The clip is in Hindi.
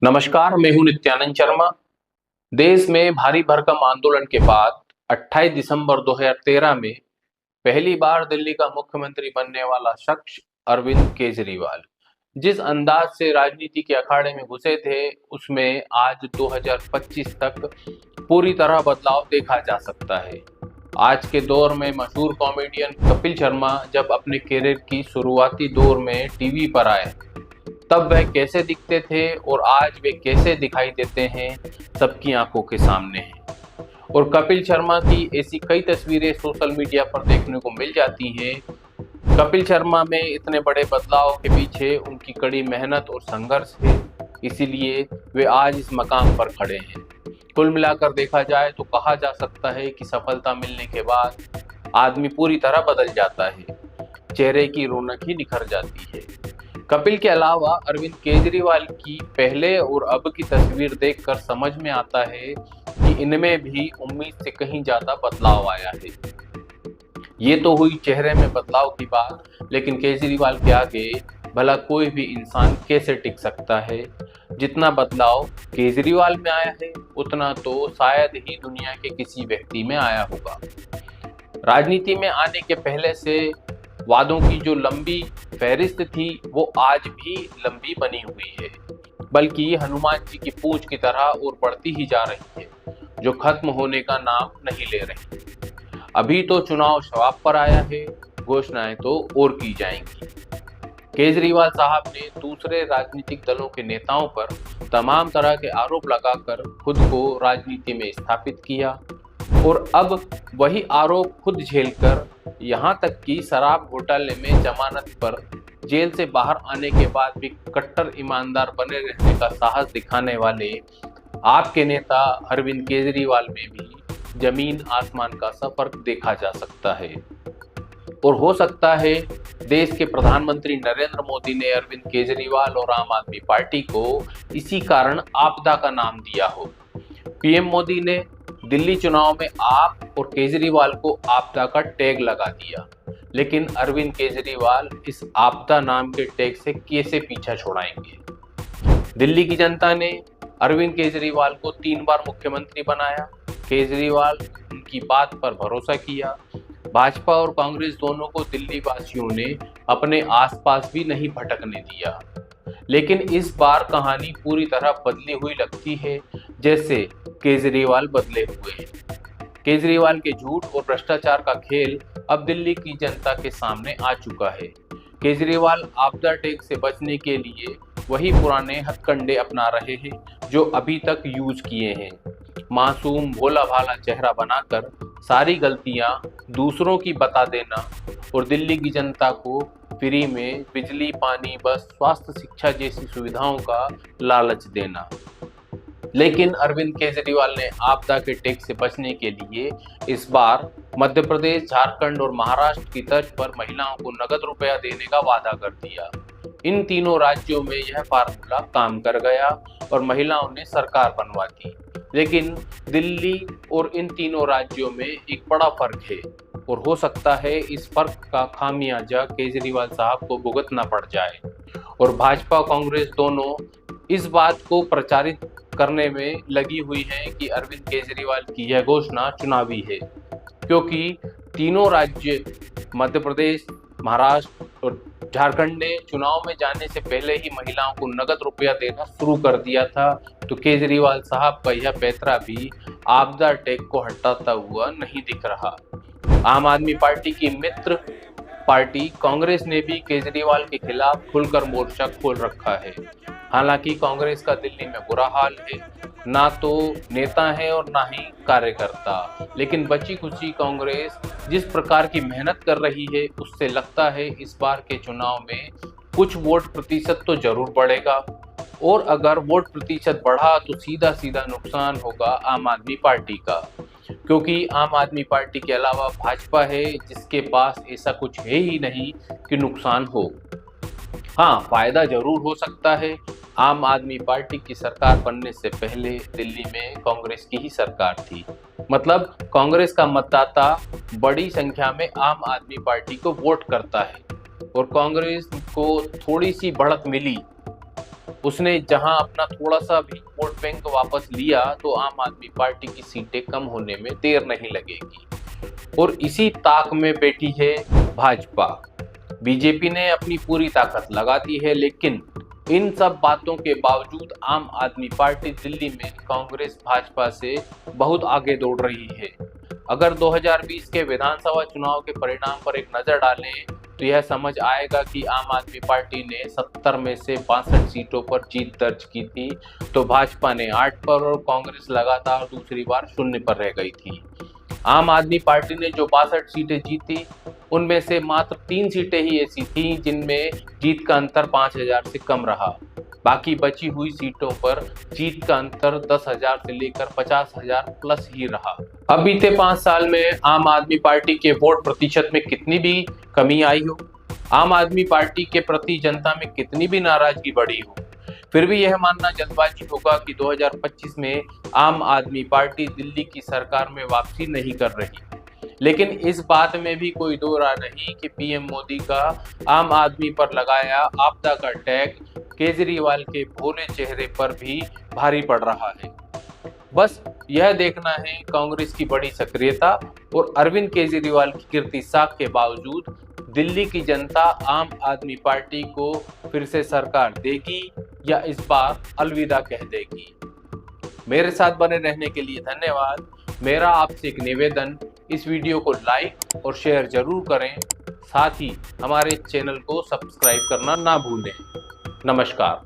नमस्कार, मैं हूं नित्यानंद शर्मा। देश में भारी भरकम आंदोलन के बाद 28 दिसंबर 2013 में पहली बार दिल्ली का मुख्यमंत्री बनने वाला शख्स अरविंद केजरीवाल जिस अंदाज से राजनीति के अखाड़े में घुसे थे, उसमें आज 2025 तक पूरी तरह बदलाव देखा जा सकता है। आज के दौर में मशहूर कॉमेडियन कपिल शर्मा जब अपने करियर की शुरुआती दौर में टीवी पर आए, तब वह कैसे दिखते थे और आज वे कैसे दिखाई देते हैं, सबकी आंखों के सामने है। और कपिल शर्मा की ऐसी कई तस्वीरें सोशल मीडिया पर देखने को मिल जाती हैं। कपिल शर्मा में इतने बड़े बदलाव के पीछे उनकी कड़ी मेहनत और संघर्ष है, इसीलिए वे आज इस मकाम पर खड़े हैं। कुल मिलाकर देखा जाए तो कहा जा सकता है कि सफलता मिलने के बाद आदमी पूरी तरह बदल जाता है, चेहरे की रौनक ही निखर जाती है। कपिल के अलावा अरविंद केजरीवाल की पहले और अब की तस्वीर देखकर समझ में आता है कि इनमें भी उम्मीद से कहीं ज्यादा बदलाव आया है। ये तो हुई चेहरे में बदलाव की बात, लेकिन केजरीवाल के आगे भला कोई भी इंसान कैसे टिक सकता है। जितना बदलाव केजरीवाल में आया है, उतना तो शायद ही दुनिया के किसी व्यक्ति में आया होगा। राजनीति में आने के पहले से वादों की जो लंबी फहरिस्त थी, वो आज भी लंबी बनी हुई है, बल्कि हनुमान जी की पूंछ की तरह और बढ़ती ही जा रही है, जो खत्म होने का नाम नहीं ले रही। अभी तो चुनाव शवाब पर आया है, घोषणाएं तो और की जाएंगी। केजरीवाल साहब ने दूसरे राजनीतिक दलों के नेताओं पर तमाम तरह के आरोप लगाकर खुद को राजनीति में स्थापित किया और अब वही आरोप खुद झेलकर, यहाँ तक कि शराब घोटाले में जमानत पर जेल से बाहर आने के बाद भी कट्टर ईमानदार बने रहने का साहस दिखाने वाले आपके नेता अरविंद केजरीवाल में भी जमीन आसमान का सा फर्क देखा जा सकता है। और हो सकता है देश के प्रधानमंत्री नरेंद्र मोदी ने अरविंद केजरीवाल और आम आदमी पार्टी को इसी कारण आपदा का नाम दिया हो। पीएम मोदी ने दिल्ली चुनाव में आप और केजरीवाल को आपदा का टैग लगा दिया, लेकिन अरविंद केजरीवाल इस आपदा नाम के टैग से कैसे पीछा छुड़ाएंगे। दिल्ली की जनता ने अरविंद केजरीवाल को 3 बार मुख्यमंत्री बनाया। केजरीवाल उनकी बात पर भरोसा किया। भाजपा और कांग्रेस दोनों को दिल्ली वासियों ने अपने आसपास भी नहीं भटकने दिया, लेकिन इस बार कहानी पूरी तरह बदली हुई लगती है, जैसे केजरीवाल बदले हुए हैं। केजरीवाल के झूठ और भ्रष्टाचार का खेल अब दिल्ली की जनता के सामने आ चुका है। केजरीवाल आपदा टैग से बचने के लिए वही पुराने हथकंडे अपना रहे हैं जो अभी तक यूज किए हैं। मासूम भोला भाला चेहरा बनाकर सारी गलतियां दूसरों की बता देना और दिल्ली की जनता को फ्री में बिजली, पानी, बस, स्वास्थ्य, शिक्षा जैसी सुविधाओं का लालच देना। लेकिन अरविंद केजरीवाल ने आपदा के टैग से बचने के लिए इस बार मध्य प्रदेश, झारखंड और महाराष्ट्र की तर्ज पर महिलाओं को नगद रुपया देने का वादा कर दिया। इन तीनों राज्यों में यह फार्मूला काम कर गया और महिलाओं ने सरकार बनवा दी। लेकिन दिल्ली और इन तीनों राज्यों में एक बड़ा फर्क है और हो सकता है इस फर्क का खामियाजा केजरीवाल साहब को भुगतना पड़ जाए। और भाजपा कांग्रेस दोनों इस बात को प्रचारित करने में लगी हुई है कि अरविंद केजरीवाल की यह घोषणा चुनावी है, क्योंकि तीनों राज्य मध्य प्रदेश, महाराष्ट्र और झारखंड ने चुनाव में जाने से पहले ही महिलाओं को नगद रुपया देना शुरू कर दिया था। तो केजरीवाल साहब का यह पैतरा भी आपदा टैग को हटाता हुआ नहीं दिख रहा। आम आदमी पार्टी की मित्र पार्टी कांग्रेस ने भी केजरीवाल के खिलाफ खुलकर मोर्चा खोल रखा है। हालांकि कांग्रेस का दिल्ली में बुरा हाल है, ना तो नेता है और ना ही कार्यकर्ता, लेकिन बची खुची कांग्रेस जिस प्रकार की मेहनत कर रही है, उससे लगता है इस बार के चुनाव में कुछ वोट प्रतिशत तो जरूर बढ़ेगा। और अगर वोट प्रतिशत बढ़ा तो सीधा सीधा नुकसान होगा आम आदमी पार्टी का, क्योंकि आम आदमी पार्टी के अलावा भाजपा है जिसके पास ऐसा कुछ है ही नहीं कि नुकसान हो। हाँ, फायदा जरूर हो सकता है। आम आदमी पार्टी की सरकार बनने से पहले दिल्ली में कांग्रेस की ही सरकार थी, मतलब कांग्रेस का मतदाता बड़ी संख्या में आम आदमी पार्टी को वोट करता है और कांग्रेस को थोड़ी सी बढ़त मिली उसने जहां अपना थोड़ा सा भी वोट बैंक वापस लिया तो आम आदमी पार्टी की सीटें कम होने में देर नहीं लगेगी। और इसी ताक में बैठी है भाजपा। बीजेपी ने अपनी पूरी ताकत लगा दी है, लेकिन इन सब बातों के बावजूद आम आदमी पार्टी दिल्ली में कांग्रेस भाजपा से बहुत आगे दौड़ रही है। अगर 2020 के विधानसभा चुनाव के परिणाम पर एक नजर डालें तो यह समझ आएगा कि आम आदमी पार्टी ने 70 में से 62 सीटों पर जीत दर्ज की थी, तो भाजपा ने 8 पर और कांग्रेस लगातार दूसरी बार शून्य पर रह गई थी। आम आदमी पार्टी ने जो 62 सीटें जीती, उनमें से मात्र 3 सीटें ही ऐसी थीं जिनमें जीत का अंतर 5000 से कम रहा। बाकी बची हुई सीटों पर जीत का अंतर 10,000 से लेकर 50,000 प्लस ही रहा। अब बीते 5 साल में आम आदमी पार्टी के वोट प्रतिशत में कितनी भी कमी आई हो, आम आदमी पार्टी के प्रति जनता में कितनी भी नाराजगी बढ़ी हो, फिर भी यह मानना जल्दबाजी होगा कि 2025 में आम आदमी पार्टी दिल्ली की सरकार में वापसी नहीं कर रही। लेकिन इस बात में भी कोई दो राय नहीं कि पीएम मोदी का आम आदमी पर लगाया आपदा का टैग केजरीवाल के भोले चेहरे पर भी भारी पड़ रहा है। बस यह देखना है कांग्रेस की बड़ी सक्रियता और अरविंद केजरीवाल की कीर्ति साख के बावजूद दिल्ली की जनता आम आदमी पार्टी को फिर से सरकार देगी या इस बार अलविदा कह देगी। मेरे साथ बने रहने के लिए धन्यवाद। मेरा आपसे एक निवेदन, इस वीडियो को लाइक और शेयर जरूर करें, साथ ही हमारे चैनल को सब्सक्राइब करना ना भूलें। नमस्कार।